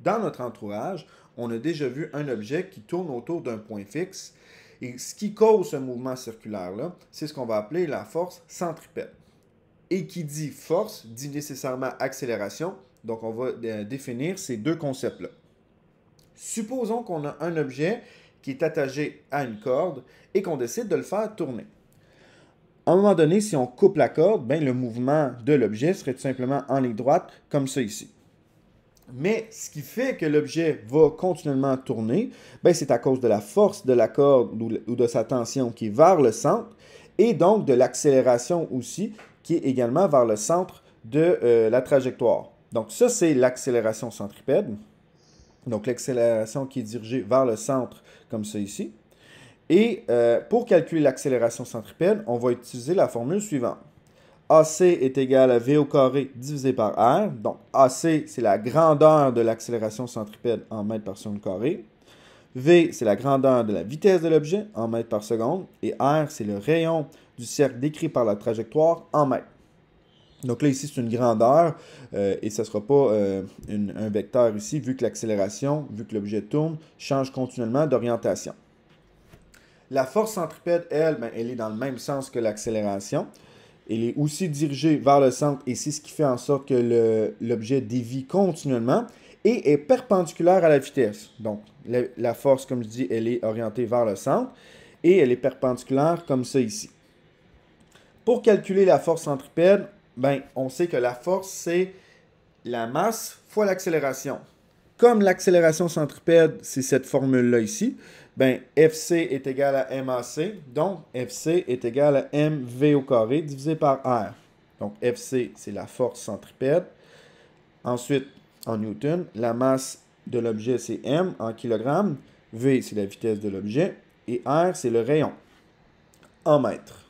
Dans notre entourage, on a déjà vu un objet qui tourne autour d'un point fixe. Et ce qui cause ce mouvement circulaire-là, c'est ce qu'on va appeler la force centripète. Et qui dit force, dit nécessairement accélération. Donc, on va définir ces deux concepts-là. Supposons qu'on a un objet qui est attaché à une corde et qu'on décide de le faire tourner. À un moment donné, si on coupe la corde, ben, le mouvement de l'objet serait tout simplement en ligne droite, comme ça ici. Mais ce qui fait que l'objet va continuellement tourner, ben, c'est à cause de la force de la corde ou de sa tension qui est vers le centre et donc de l'accélération aussi qui est également vers le centre de la trajectoire. Donc ça, c'est l'accélération centripède. Donc l'accélération qui est dirigée vers le centre, comme ça ici. Et pour calculer l'accélération centripède, on va utiliser la formule suivante. AC est égal à V au carré divisé par R. Donc, AC, c'est la grandeur de l'accélération centripède en mètres par seconde carré. V, c'est la grandeur de la vitesse de l'objet en mètres par seconde. Et R, c'est le rayon du cercle décrit par la trajectoire en mètres. Donc là, ici, c'est une grandeur et ce ne sera pas un vecteur ici, vu que l'accélération, vu que l'objet tourne, change continuellement d'orientation. La force centripède, elle, ben, elle est dans le même sens que l'accélération. Elle est aussi dirigée vers le centre et c'est ce qui fait en sorte que l'objet dévie continuellement et est perpendiculaire à la vitesse. Donc, la force, comme je dis, elle est orientée vers le centre et elle est perpendiculaire comme ça ici. Pour calculer la force centripède, ben, on sait que la force, c'est la masse fois l'accélération. Comme l'accélération centripède, c'est cette formule-là ici, ben, FC est égal à MAC, donc FC est égal à MV au carré divisé par R. Donc FC, c'est la force centripède. Ensuite, en newton, la masse de l'objet, c'est M en kilogrammes. V, c'est la vitesse de l'objet. Et R, c'est le rayon en mètres.